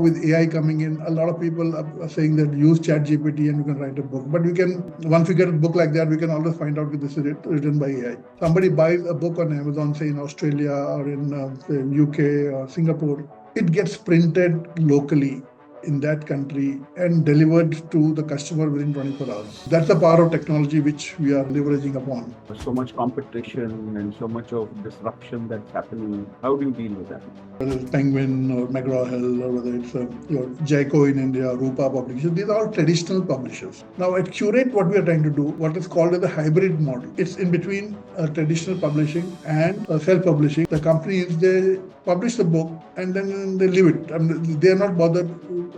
with AI coming in, a lot of people are saying that use ChatGPT and you can write a book. But once we get a book like that, we can always find out if this is written by AI. Somebody buys a book on Amazon, say in Australia or in say UK or Singapore, it gets printed locally in that country and delivered to the customer within 24 hours. That's the power of technology which we are leveraging upon. So much competition and so much of disruption that's happening. How do you deal with that? Whether it's Penguin or McGraw-Hill or whether it's your Jaico in India, Rupa Publishers, these are all traditional publishers. Now at Qurate, what we are trying to do, what is called as a hybrid model. It's in between traditional publishing and self-publishing. The companies, they publish the book and then they leave it. I mean, they are not bothered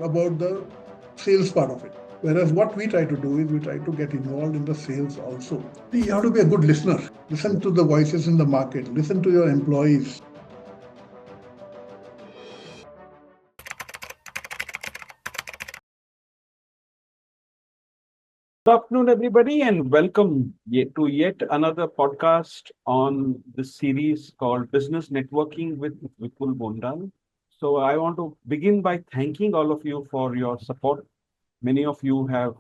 about the sales part of it. Whereas what we try to do is we try to get involved in the sales also. You have to be a good listener. Listen to the voices in the market. Listen to your employees. Good afternoon, everybody, and welcome to yet another podcast on the series called Business Networking with Vipul Bondal. So I want to begin by thanking all of you for your support. Many of you have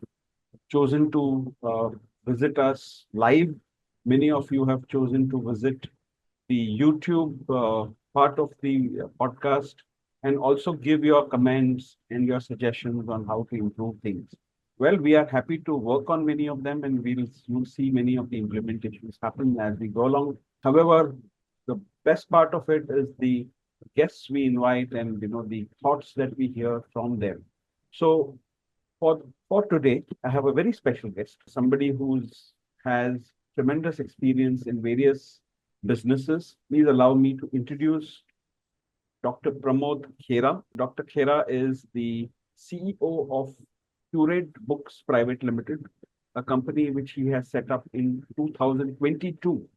chosen to visit us live. Many of you have chosen to visit the YouTube part of the podcast and also give your comments and your suggestions on how to improve things. Well, we are happy to work on many of them, and you'll see many of the implementations happen as we go along. However, the best part of it is the guests we invite and the thoughts that we hear from them. So for today, I have a very special guest, somebody who has tremendous experience in various businesses. Please allow me to introduce Dr. Pramod Khera. Dr. Khera is the CEO of Qurate Books Pvt Ltd, a company which he has set up in 2022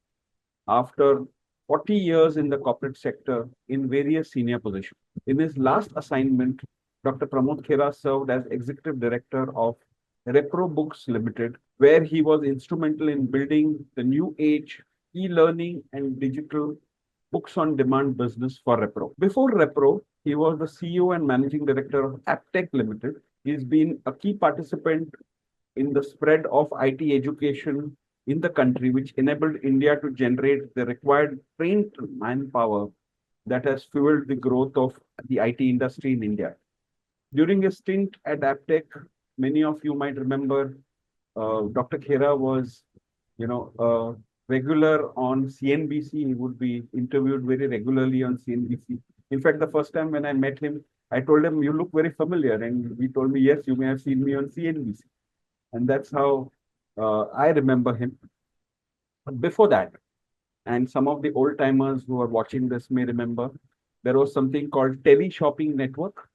after 40 years in the corporate sector in various senior positions. In his last assignment, Dr. Pramod Khera served as Executive Director of Repro Books Limited, where he was instrumental in building the new age e-learning and digital books on demand business for Repro. Before Repro, he was the CEO and Managing Director of Aptech Limited. He's been a key participant in the spread of IT education in the country, which enabled India to generate the required trained manpower that has fueled the growth of the IT industry in India. During a stint at Aptech, many of you might remember Dr. Khera was, a regular on CNBC. He would be interviewed very regularly on CNBC. In fact, the first time when I met him, I told him, "You look very familiar." And he told me, "Yes, you may have seen me on CNBC." And that's how I remember him. But before that, and some of the old timers who are watching this may remember, there was something called teleshopping network.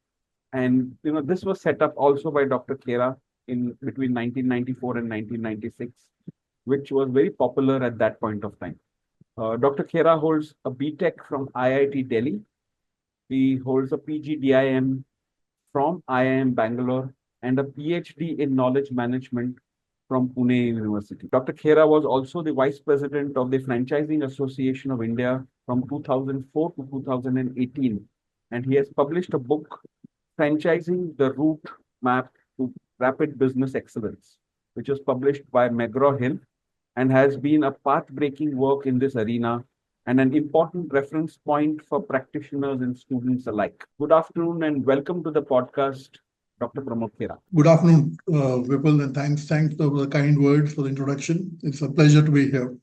And this was set up also by Dr. Khera in between 1994 and 1996, which was very popular at that point of time. Dr. Khera holds a BTech from IIT Delhi. He holds a PGDIM from IIM Bangalore and a PhD in knowledge management from Pune University. Dr. Khera was also the Vice President of the Franchising Association of India from 2004 to 2018. And he has published a book, Franchising the Route Map to Rapid Business Excellence, which was published by McGraw-Hill and has been a path-breaking work in this arena and an important reference point for practitioners and students alike. Good afternoon and welcome to the podcast, Dr. Pramod Khera. Good afternoon, Vipul, and thanks for the kind words for the introduction. It's a pleasure to be here.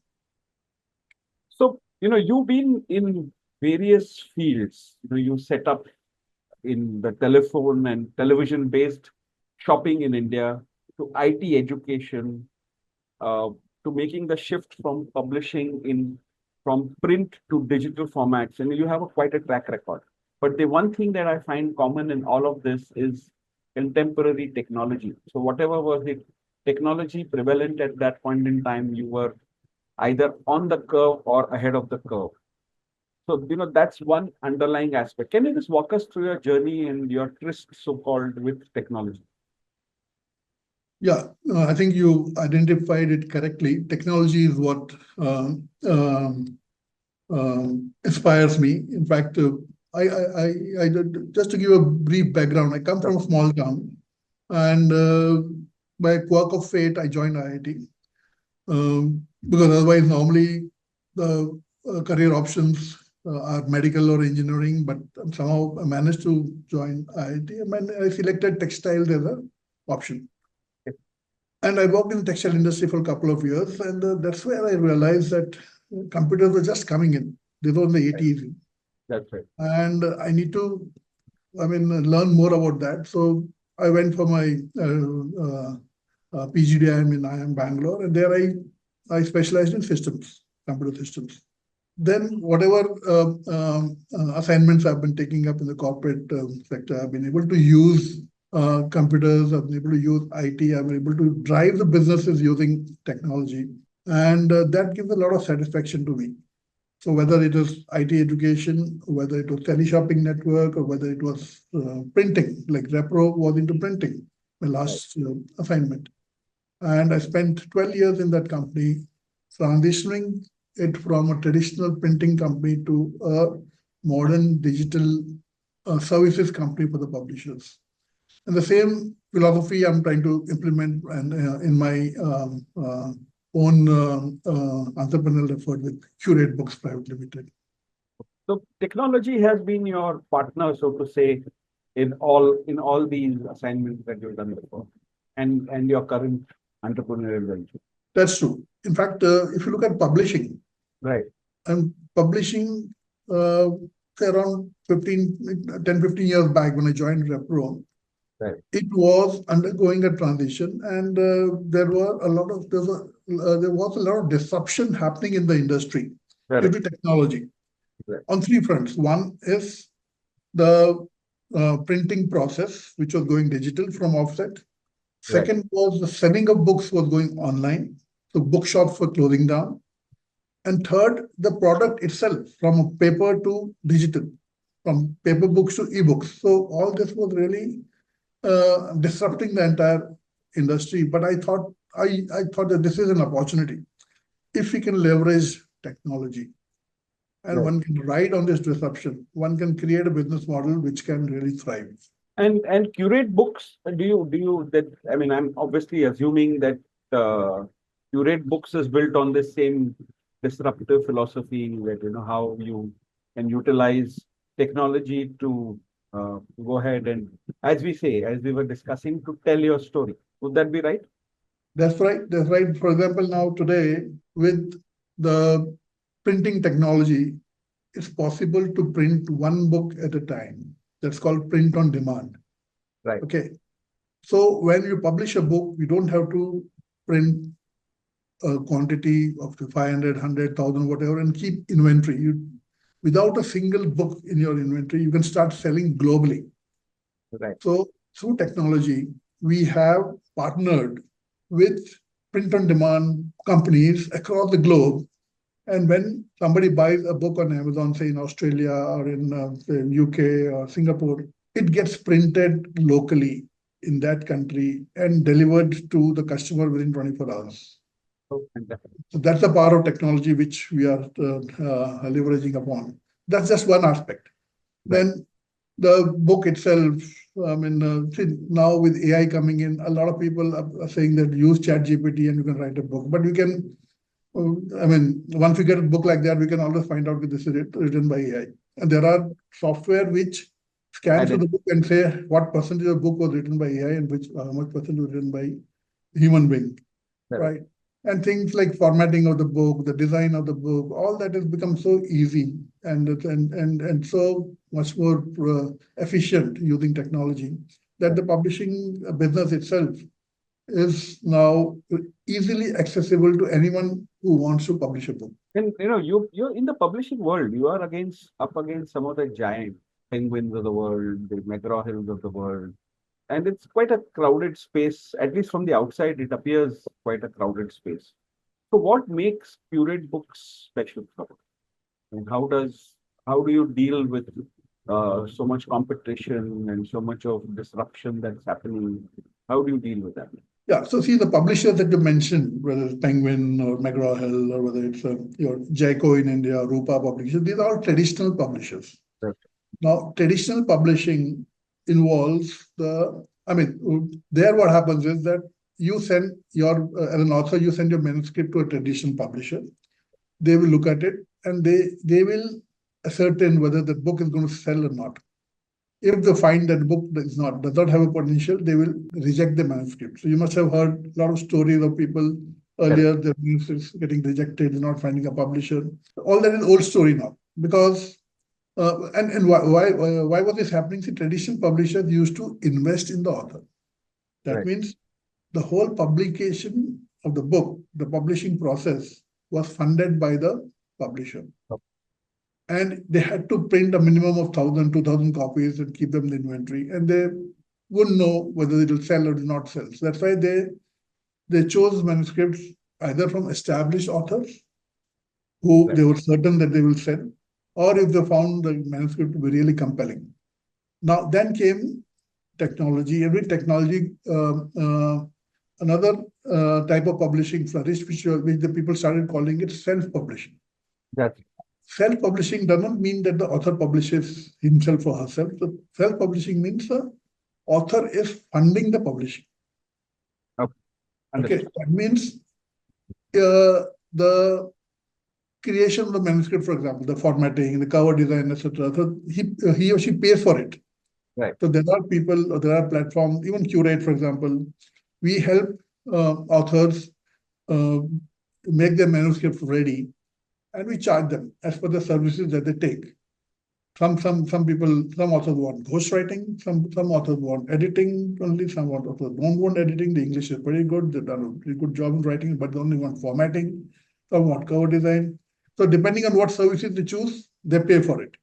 So, you've been in various fields. You set up in the telephone and television-based shopping in India, to IT education, to making the shift from publishing from print to digital formats. And you have quite a track record. But the one thing that I find common in all of this is contemporary technology. So whatever was the technology prevalent at that point in time, you were either on the curve or ahead of the curve. So, that's one underlying aspect. Can you just walk us through your journey and your tryst, so-called, with technology? Yeah, I think you identified it correctly. Technology is what inspires me. In fact, just to give a brief background, I come from a small town, and by quirk of fate, I joined IIT. Because otherwise, normally the career options are medical or engineering, but somehow I managed to join IIT. And I selected textiles as an option. And I worked in the textile industry for a couple of years, and that's where I realized that computers were just coming in. They were in the 80s. That's right. And I need to, learn more about that. So I went for my PGDIM in IIM Bangalore, and there I specialized in systems, computer systems. Then whatever assignments I've been taking up in the corporate sector, I've been able to use computers, I've been able to use IT, I've been able to drive the businesses using technology. And that gives a lot of satisfaction to me. So whether it was IT education, whether it was teleshopping network, or whether it was printing, like Repro was into printing, my last assignment. And I spent 12 years in that company, transitioning it from a traditional printing company to a modern digital services company for the publishers. And the same philosophy I'm trying to implement and in my own entrepreneurial effort with Qurate Books Pvt Ltd. So technology has been your partner, so to say, in all these assignments that you've done before, and your current entrepreneurial venture. That's true. In fact, if you look at publishing, right, I'm publishing say around 10-15 years back when I joined Repro. Right. It was undergoing a transition, and there was a lot of disruption happening in the industry due to technology on three fronts. One is the printing process, which was going digital from offset. Second was the selling of books was going online, so bookshops were closing down. And third, the product itself, from paper to digital, from paper books to ebooks. So all this was really disrupting the entire industry. But I thought that this is an opportunity. If we can leverage technology and one can ride on this disruption, one can create a business model which can really thrive. And Qurate Books, do you that? I mean, I'm obviously assuming that Qurate Books is built on the same disruptive philosophy, that how you can utilize technology to go ahead and, as we were discussing, to tell your story. Would that be right? That's right. That's right. For example, now today with the printing technology, it's possible to print one book at a time. That's called print on demand. Right. Okay. So when you publish a book, you don't have to print a quantity of 500, 100,000, whatever, and keep inventory. Without a single book in your inventory, you can start selling globally. Right. So through technology, we have partnered with print-on-demand companies across the globe. And when somebody buys a book on Amazon, say in Australia or in say UK or Singapore, it gets printed locally in that country and delivered to the customer within 24 hours. So that's the power of technology which we are leveraging upon. That's just one aspect. Right. Then the book itself, now with AI coming in, a lot of people are saying that use ChatGPT and you can write a book. But you can, once we get a book like that, we can always find out that this is written by AI. And there are software which scans through the book and say what percentage of the book was written by AI and how much percent was written by human being. Right. And things like formatting of the book, the design of the book, all that has become so easy and so much more efficient using technology that the publishing business itself is now easily accessible to anyone who wants to publish a book. And you're in the publishing world. You are up against some of the giant Penguins of the world, the McGraw Hills of the world. And it's quite a crowded space, at least from the outside, it appears quite a crowded space. So what makes Qurate Books special? And how do you deal with so much competition and so much of disruption that's happening? How do you deal with that? Yeah, so see the publishers that you mentioned, whether it's Penguin or McGraw Hill or whether it's your Jaico in India, Rupa Publishers, these are all traditional publishers. Right. Now, traditional publishing involves there what happens is that you send as an author, you send your manuscript to a traditional publisher. They will look at it and they will ascertain whether the book is going to sell or not. If they find that the book does not have a potential, they will reject the manuscript. So you must have heard a lot of stories of people earlier, their manuscripts getting rejected, not finding a publisher. All that is old story now. Because and why was this happening? See, traditional publishers used to invest in the author. That means the whole publication of the book, the publishing process, was funded by the publisher. And they had to print a minimum of 1,000, 2,000 copies and keep them in the inventory. And they wouldn't know whether it will sell or not sell. So that's why they chose manuscripts either from established authors who they were certain that they will sell, or if they found the manuscript to be really compelling. Now, then came technology. And with technology, another type of publishing flourished, which the people started calling it self-publishing. Self-publishing does not mean that the author publishes himself or herself. So self-publishing means the author is funding the publishing. Okay, that means the creation of the manuscript, for example, the formatting, the cover design, etc. So he or she pays for it. So there are people, or there are platforms, even Qurate, for example. We help authors make their manuscript ready, and we charge them as per the services that they take. Some authors want ghostwriting, some authors want editing only, some authors don't want editing. The English is pretty good, they've done a pretty good job in writing, but they only want formatting, some want cover design. So depending on what services they choose, they pay for it.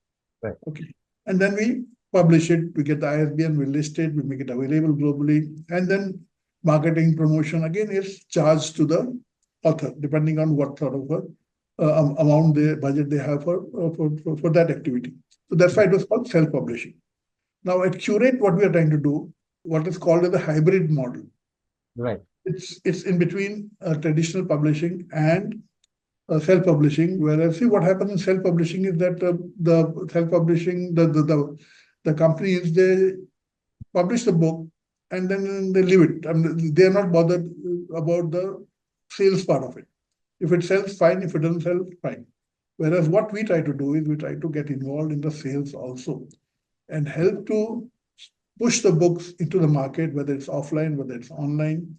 Okay. And then we publish it, we get the ISBN, we list it, we make it available globally, and then marketing, promotion again is charged to the author, depending on what sort of amount budget they have for that activity. So that's why it was called self-publishing. Now at Qurate, what we are trying to do, what is called as the hybrid model. It's in between traditional publishing and self-publishing. Whereas, see, what happens in self-publishing is that the self-publishing, the companies, they publish the book and then they leave it. I mean, they are not bothered about the sales part of it. If it sells, fine. If it doesn't sell, fine. Whereas what we try to do is we try to get involved in the sales also and help to push the books into the market, whether it's offline, whether it's online,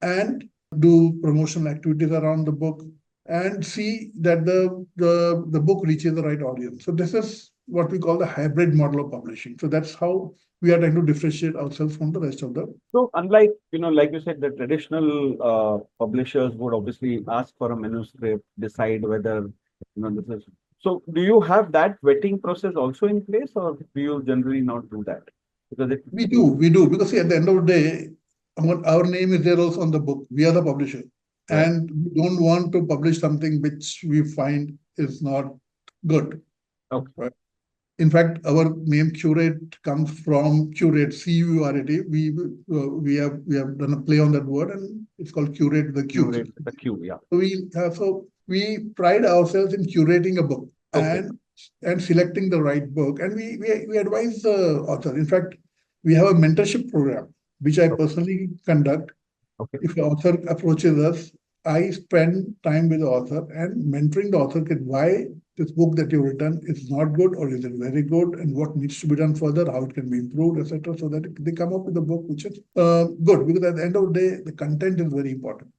and do promotional activities around the book and see that the book reaches the right audience. So this is what we call the hybrid model of publishing. So that's how we are trying to differentiate ourselves from the rest of the. So unlike, like you said, the traditional publishers would obviously ask for a manuscript, decide whether, this is. So do you have that vetting process also in place, or do you generally not do that? Because we do, because see, at the end of the day, our name is there also on the book. We are the publisher. And we don't want to publish something which we find is not good. Right? In fact, our name Qurate comes from Curate, C-U-R-A-T. We have done a play on that word, and it's called Qurate, the Q. Qurate, the Q, yeah. So we pride ourselves in curating a book and selecting the right book, and we advise the author. In fact, we have a mentorship program which I personally conduct. If the author approaches us, I spend time with the author and mentoring the author why this book that you've written is not good or is it very good, and what needs to be done further, how it can be improved, etc. So that they come up with a book which is good, because at the end of the day, the content is very important.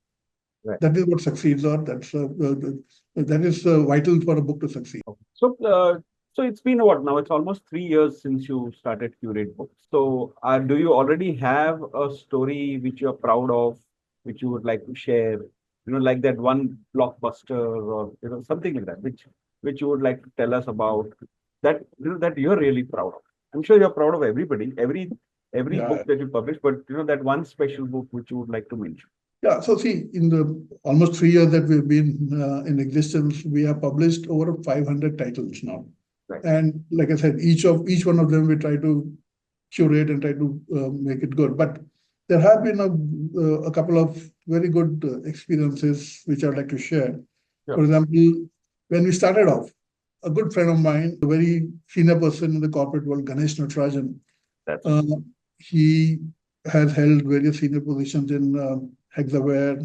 That is what succeeds, or that is vital for a book to succeed. So it's been what now? It's almost 3 years since you started Qurate Books. So do you already have a story which you're proud of, which you would like to share? Like that one blockbuster, or something like that, which you would like to tell us about, that that you're really proud of. I'm sure you're proud of everybody, every book that you publish, but that one special book which you would like to mention. Yeah, so see, in the almost 3 years that we've been in existence, we have published over 500 titles now. And like I said, each one of them we try to curate and try to make it good. But there have been a couple of very good experiences which I'd like to share. For example, when we started off, a good friend of mine, a very senior person in the corporate world, Ganesh Natarajan. That's He has held various senior positions in Hexaware,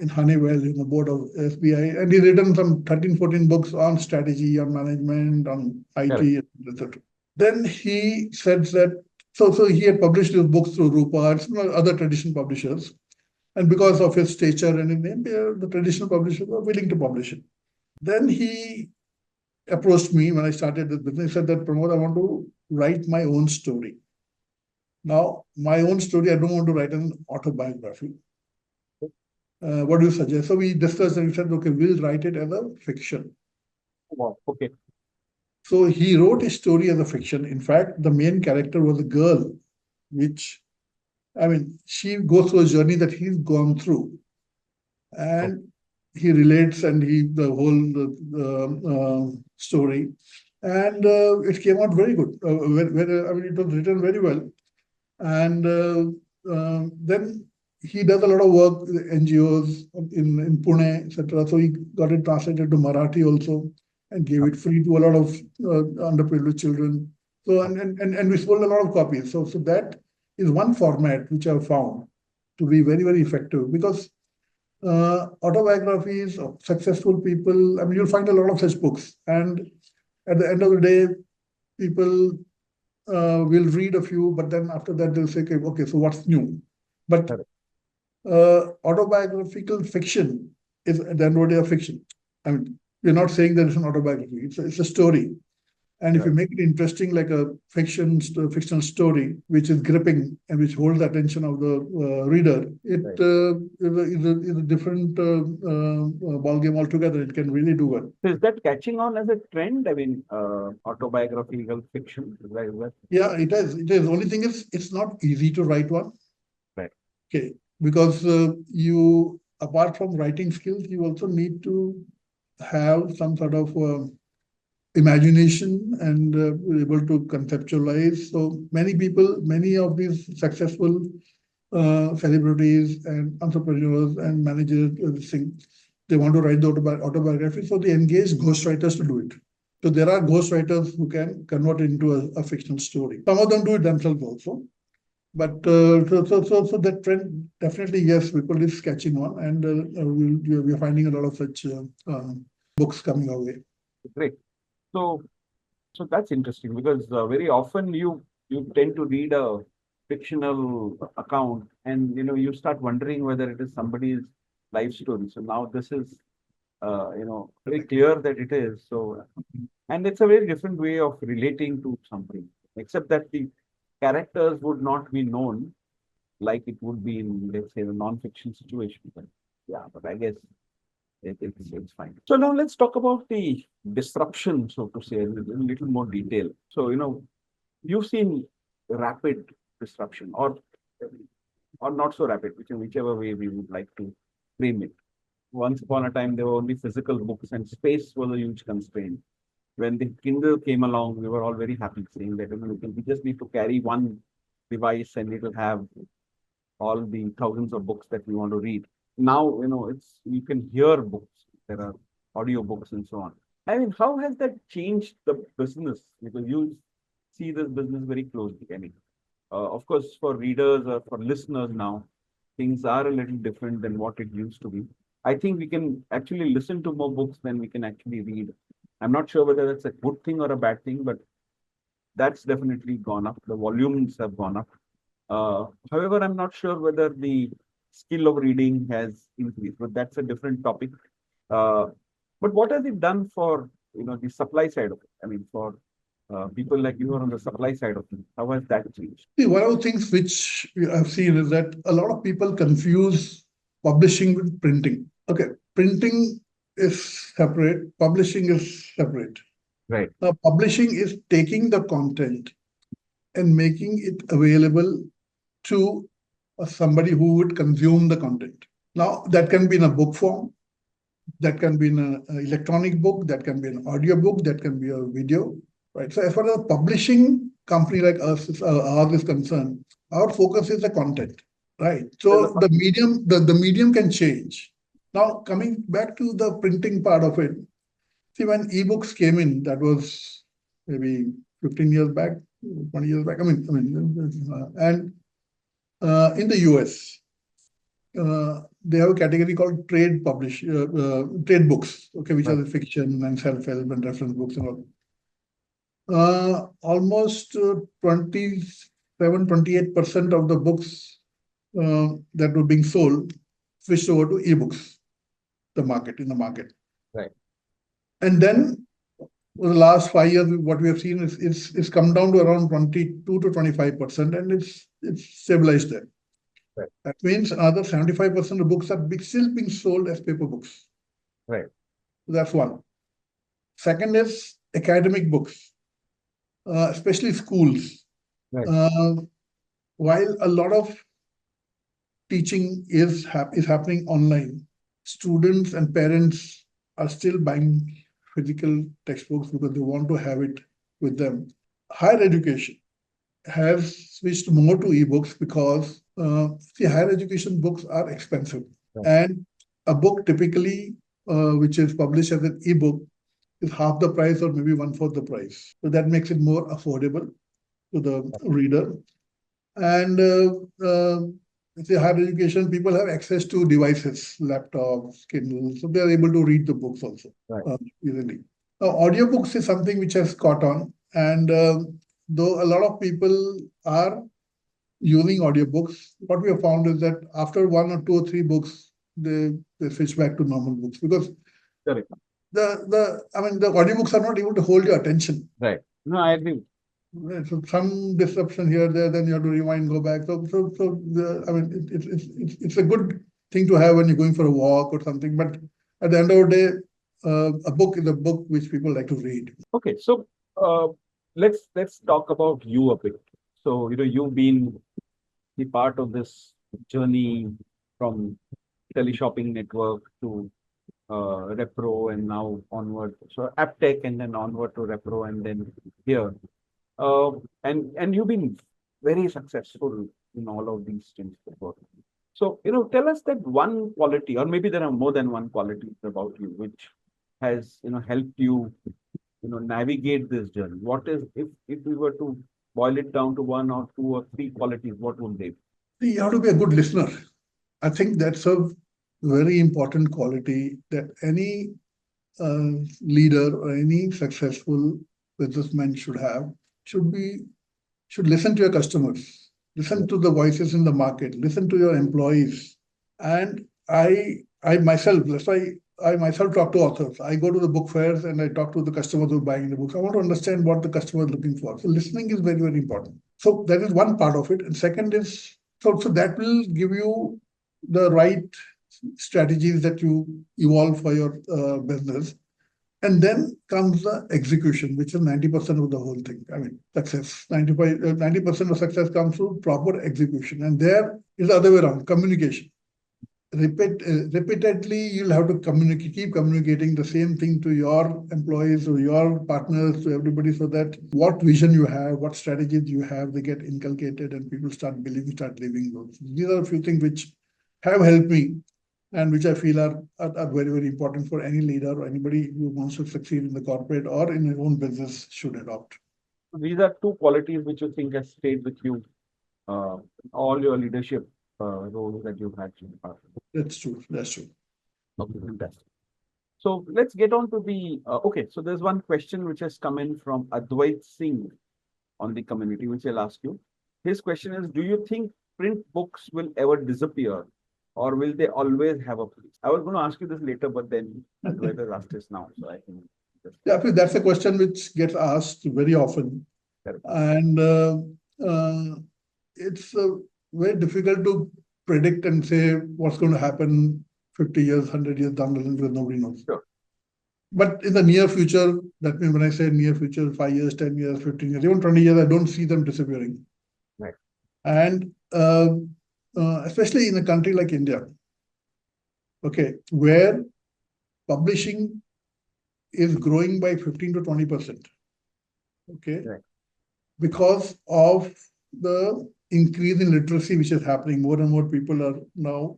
in Honeywell, in the board of SBI, and he's written some 13, 14 books on strategy, on management, on correct. IT, etc. Then he said that, so he had published his books through Rupa and some other traditional publishers. And because of his stature and his name, the traditional publishers were willing to publish it. Then he approached me when I started this business. He said that, Pramod, I want to write my own story. Now, my own story, I don't want to write an autobiography. What do you suggest? So we discussed and we said, okay, we'll write it as a fiction. Wow. Okay. So he wrote his story as a fiction. In fact, the main character was a girl, which, I mean, she goes through a journey that he's gone through. And he relates and the whole story. And it came out very good. I mean, it was written very well. And then he does a lot of work with NGOs in Pune, etc. So he got it translated to Marathi also and gave it free to a lot of underprivileged children. So and we sold a lot of copies. So that is one format which I've found to be very, very effective, because autobiographies of successful people, I mean, you'll find a lot of such books. And at the end of the day, people will read a few, but then after that, they'll say, okay, so what's new? But autobiographical fiction is at the end of the day a fiction. I mean, we're not saying that it's an autobiography, it's a story. And if you make it interesting, like a fictional story, which is gripping and which holds the attention of the reader, it is a different ball game altogether. It can really do well. So is that catching on as a trend? I mean, autobiographical fiction. Is that? Yeah, it is. It is. Only thing is, it's not easy to write one. Right. Okay, because you, apart from writing skills, you also need to have some sort of imagination and able to conceptualize. So many of these successful celebrities and entrepreneurs and managers, they want to write the autobiography, so they engage ghostwriters to do it. So there are ghostwriters who can convert it into a fictional story. Some of them do it themselves also. But so that trend, definitely, yes, people is catching on, and we're finding a lot of such books coming our way. Great. So that's interesting, because very often you tend to read a fictional account and you start wondering whether it is somebody's life story. So now this is very clear that it is. So, and it's a very different way of relating to something, except that the characters would not be known like it would be in, let's say, the non-fiction situation. But yeah, but I guess it's fine. So now let's talk about the disruption, so to say, in a little more detail. So, you've seen rapid disruption or not so rapid, whichever way we would like to frame it. Once upon a time, there were only physical books and space was a huge constraint. When the Kindle came along, we were all very happy, saying that we just need to carry one device and it will have all the thousands of books that we want to read. Now, you can hear books, there are audio books and so on. I mean, how has that changed the business? Because you see this business very closely. I mean, of course, for readers or for listeners now, things are a little different than what it used to be. I think we can actually listen to more books than we can actually read. I'm not sure whether that's a good thing or a bad thing, but that's definitely gone up. The volumes have gone up. However, I'm not sure whether the skill of reading has increased, but that's a different topic. But what has it done for the supply side of it? I mean, for people like you are on the supply side of it, how has that changed? See, one of the things which I've seen is that a lot of people confuse publishing with printing. Okay, printing is separate, publishing is separate. Right. Now, publishing is taking the content and making it available to somebody who would consume the content. Now, that can be in a book form, that can be in an electronic book, that can be an audio book, that can be a video, right? So as far as a publishing company like us, ours is concerned, our focus is the content, right? So the medium can change. Now, coming back to the printing part of it, See, when ebooks came in, that was maybe 15 years back, 20 years back. And in the US, they have a category called trade books, okay, which are Right. the fiction and self-help and reference books and all. Almost 27-28% of the books that were being sold switched over to ebooks, in the market. Right. And then for the last 5 years, what we have seen is it's come down to around 22 to 25%, and it's stabilized there. Right. That means another 75% of books are still being sold as paper books. Right. So that's one. Second is academic books, especially schools. Right. While a lot of teaching is happening online, students and parents are still buying physical textbooks because they want to have it with them. Higher education has switched more to ebooks because higher education books are expensive. Right. And a book typically, which is published as an ebook, is half the price or maybe one-fourth the price. So that makes it more affordable to the reader. And higher education, people have access to devices, laptops, Kindle, so they are able to read the books also easily. Now, audiobooks is something which has caught on, and though a lot of people are using audiobooks, what we have found is that after one or two or three books, they switch back to normal books because Correct. the audiobooks are not able to hold your attention. Right. No, I agree. So some disruption here, there, then you have to rewind, go back. It's a good thing to have when you're going for a walk or something. But at the end of the day, a book is a book which people like to read. Okay, so let's talk about you a bit. So you've been the part of this journey from teleshopping network to Repro and now onward. So AppTech and then onward to Repro and then here. And you've been very successful in all of these things before. So, tell us that one quality, or maybe there are more than one quality about you, which has, helped you, navigate this journey. What is, if we were to boil it down to one or two or three qualities, what would they be? You have to be a good listener. I think that's a very important quality that any leader or any successful businessman should have. Should listen to your customers, listen to the voices in the market, listen to your employees. And I myself, that's why I myself talk to authors. I go to the book fairs and I talk to the customers who are buying the books. I want to understand what the customer is looking for. So listening is very, very important. So that is one part of it. And second is, so that will give you the right strategies that you evolve for your business. And then comes the execution, which is 90% of the whole thing. Success. 90% of success comes through proper execution. And there is the other way around, communication. Repeatedly, you'll have to keep communicating the same thing to your employees or your partners, to everybody, so that what vision you have, what strategies you have, they get inculcated and people start believing, start living those. These are a few things which have helped me and which I feel are very, very important for any leader or anybody who wants to succeed in the corporate or in their own business should adopt. These are two qualities which you think has stayed with you all your leadership roles that you've had in the past. That's true. Okay, fantastic. So let's get on to the, okay, so there's one question which has come in from Advait Singh on the community, which I'll ask you. His question is, do you think print books will ever disappear? Or will they always have a place? I was going to ask you this later, but then Advait has asked this now. So I think. Yeah, that's a question which gets asked very often. Correct. And it's very difficult to predict and say what's going to happen 50 years, 100 years down the line because nobody knows. Sure. But in the near future, that means when I say near future, 5 years, 10 years, 15 years, even 20 years, I don't see them disappearing. Right. And especially in a country like India, okay, where publishing is growing by 15 to 20%. Okay. Right. Because of the increase in literacy which is happening, more and more people are now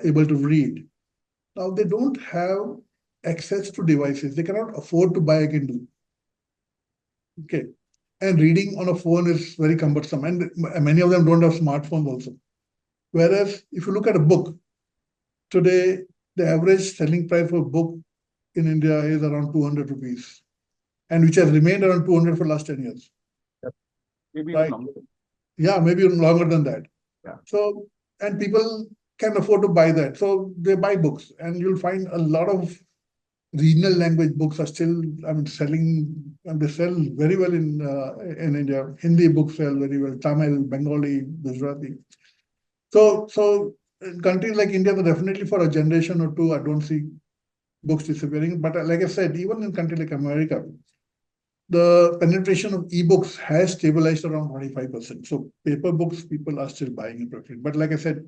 able to read. Now they don't have access to devices. They cannot afford to buy a Kindle. Okay. And reading on a phone is very cumbersome. And many of them don't have smartphones also. Whereas if you look at a book, today, the average selling price for a book in India is around 200 rupees, and which has remained around 200 for the last 10 years. Maybe even Right? longer. Yeah, maybe even longer than that. Yeah. So, and people can afford to buy that. So they buy books, and you'll find a lot of regional language books are still, selling, and they sell very well in India. Hindi books sell very well, Tamil, Bengali, Gujarati. So in countries like India, definitely for a generation or two, I don't see books disappearing. But like I said, even in countries like America, the penetration of ebooks has stabilized around 25%. So paper books, people are still buying and preferring. But like I said,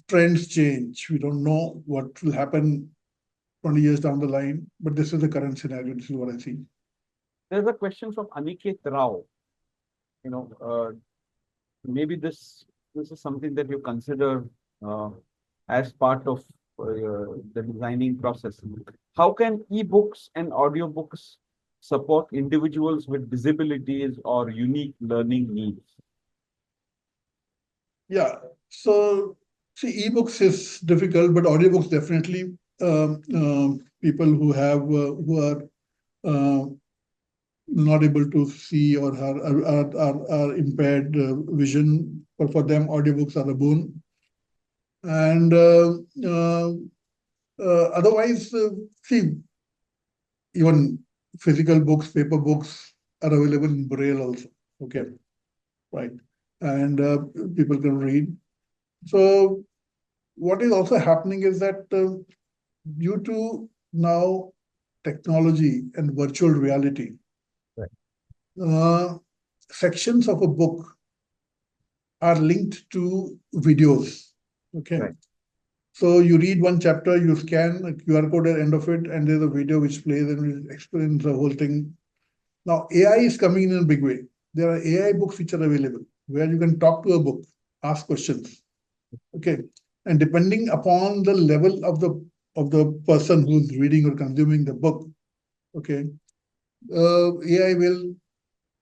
trends change. We don't know what will happen 20 years down the line, but this is the current scenario. This is what I see. There's a question from Aniket Rao. Maybe this is something that you consider as part of the designing process. How can ebooks and audiobooks support individuals with disabilities or unique learning needs? Yeah. So see, ebooks is difficult, but audiobooks definitely people who are not able to see or are impaired vision, but for them, audiobooks are a boon. And otherwise, see, even physical books, paper books are available in Braille also. Okay, right, and people can read. So what is also happening is that due to now technology and virtual reality, sections of a book are linked to videos. Okay. Right. So you read one chapter, you scan a QR code at the end of it, and there's a video which plays and explains the whole thing. Now, AI is coming in a big way. There are AI books which are available where you can talk to a book, ask questions. Okay. And depending upon the level of the person who's reading or consuming the book, okay, AI will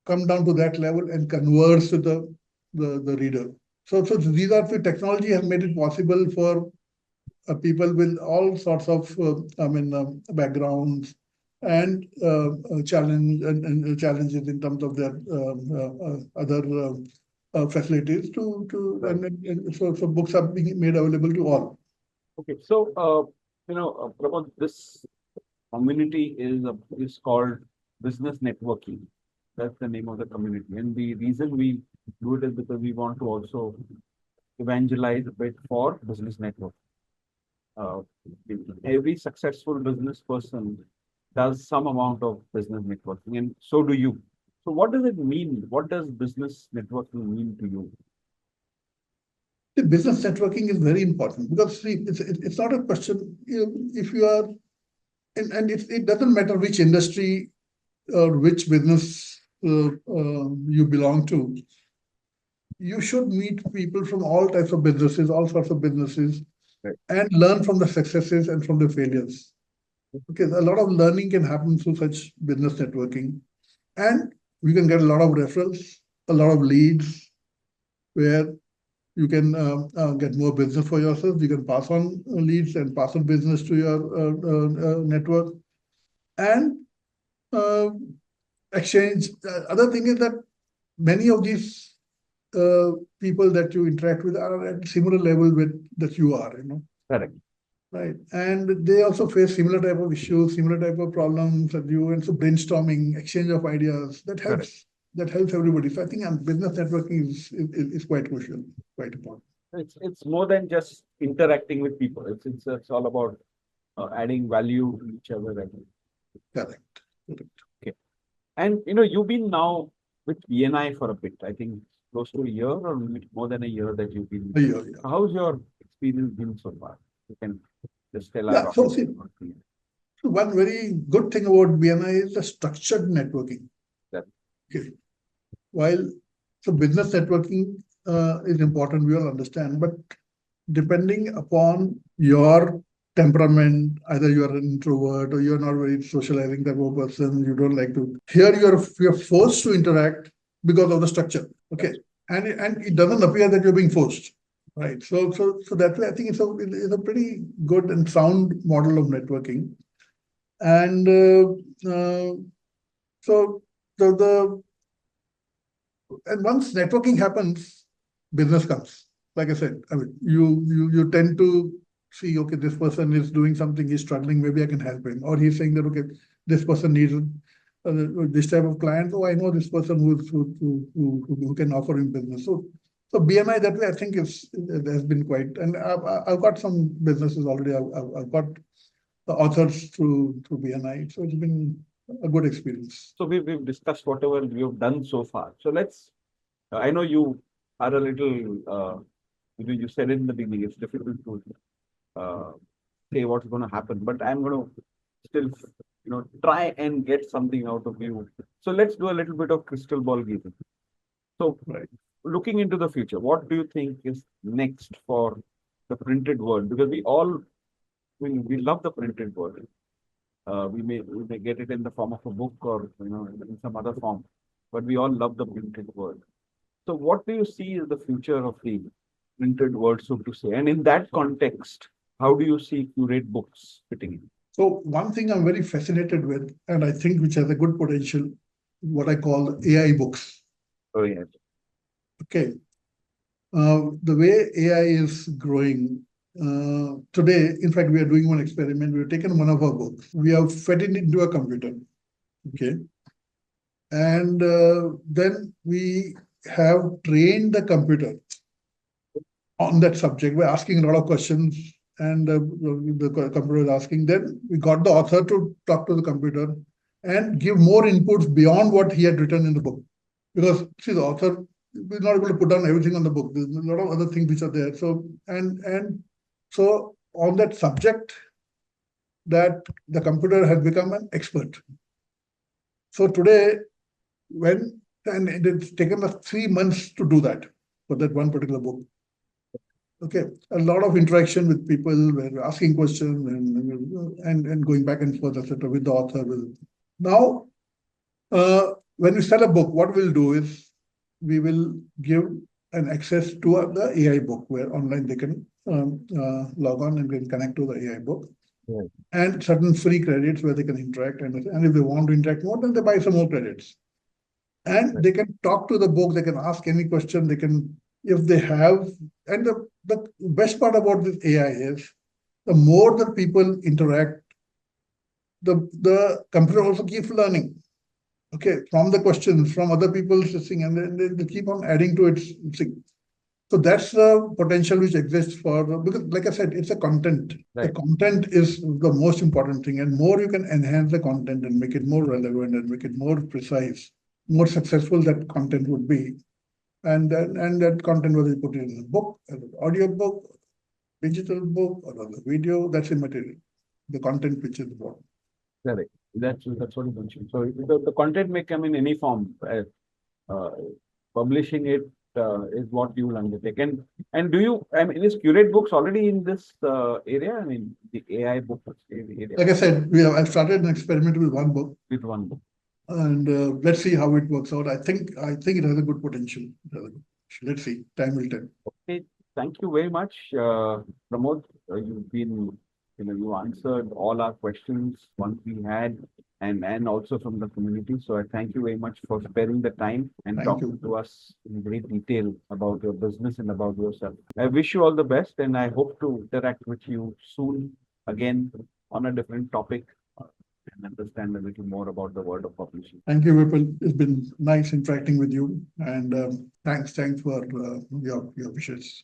come down to that level and converse with the reader. So these are the technology has made it possible for people with all sorts of backgrounds and challenges in terms of their other facilities Right. and so books are being made available to all. Okay, so Pramod, this community is called business networking. That's the name of the community, and the reason we do it is because we want to also evangelize a bit for business network. Uh, every successful business person does some amount of business networking, and so do you. So, what does it mean? What does business networking mean to you? The business networking is very important because see, it's not a question if you are and it doesn't matter which industry or which business you belong to. You should meet people from all types of businesses, all sorts of businesses, Right. and learn from the successes and from the failures. Okay, a lot of learning can happen through such business networking, and we can get a lot of referrals, a lot of leads, where you can get more business for yourself. You can pass on leads and pass on business to your network, and uh, exchange. Other thing is that many of these people that you interact with are at similar level with that you are, Correct. right? And they also face similar type of issues, similar type of problems that you, and so brainstorming, exchange of ideas, that helps. Correct. That helps everybody. So I think business networking is quite crucial, quite important. It's more than just interacting with people. It's all about adding value to each other. Correct. Correct. Okay. And you've been now with BNI for a bit. I think close to a year or more than a year that you've been. A year, yeah. How's your experience been so far? You can just tell Yeah, our so audience see, about BNI. one very good thing about BNI is the structured networking. That- Okay. While so business networking is important, we all understand, but depending upon your temperament. Either you are an introvert or you're not very socializing type of person. You don't like to. Here you're forced to interact because of the structure. Okay, and it doesn't appear that you're being forced. Right. So that way, I think it's a pretty good and sound model of networking. And so the and once networking happens, business comes. Like I said, I mean, you tend to see, okay, this person is doing something, he's struggling, maybe I can help him, or he's saying that, okay, this person needs this type of client. Oh, I know this person who can offer him business. So BNI that way, I think it has been quite, and I've got some businesses already. I've got the authors through BNI, so it's been a good experience. So we've discussed whatever we've done so far. So I know you are a little, you said in the beginning, it's difficult to say what's going to happen, but I'm going to still, try and get something out of you. So let's do a little bit of crystal ball gazing. So looking into the future, what do you think is next for the printed world? Because we love the printed world. We may get it in the form of a book or in some other form, but we all love the printed world. So what do you see is the future of the printed world, so to say? And in that context, how do you see Qurate Books fitting in? So one thing I'm very fascinated with, and I think which has a good potential, what I call AI books. Oh, yes. Okay. The way AI is growing today, in fact, we are doing one experiment. We've taken one of our books. We have fed it into a computer. Okay. And then we have trained the computer on that subject by asking a lot of questions. And the computer is asking. Then we got the author to talk to the computer and give more inputs beyond what he had written in the book. Because, see, the author is not able to put down everything on the book. There's a lot of other things which are there. So on that subject, that the computer has become an expert. So today, and it's taken us 3 months to do that for that one particular book. Okay, a lot of interaction with people, we're asking questions and going back and forth, etc., with the author. Now, when we sell a book, what we'll do is we will give an access to the AI book, where online they can log on and can connect to the AI book. Right. And certain free credits where they can interact. And if they want to interact more, then they buy some more credits. And they can talk to the book, they can ask any question, they can, if they have. And the best part about this AI is the more that people interact, the computer also keeps learning. Okay, from the questions, from other people's thing, and then they keep on adding to its thing. So that's the potential which exists because, like I said, it's a content. Right. The content is the most important thing, and more you can enhance the content and make it more relevant and make it more precise, more successful that content would be. And that content, whether you put it in a book, an audio book, digital book, or a video, that's immaterial. The content which is important. Correct. That's what you mentioned. So the content may come in any form. Publishing it is what you will undertake. And is Qurate Books already in this area? I mean, the AI book area. Like I said, I've started an experiment with one book. With one book. And let's see how it works out. I think it has a good potential. Let's see. Time will tell. Okay. Thank you very much, Pramod. You've been, you answered all our questions once we had, and also from the community. So I thank you very much for sparing the time and talking to us in great detail about your business and about yourself. I wish you all the best, and I hope to interact with you soon again on a different topic and understand a little more about the world of publishing. Thank you, Vipul. It's been nice interacting with you, and thanks for your wishes.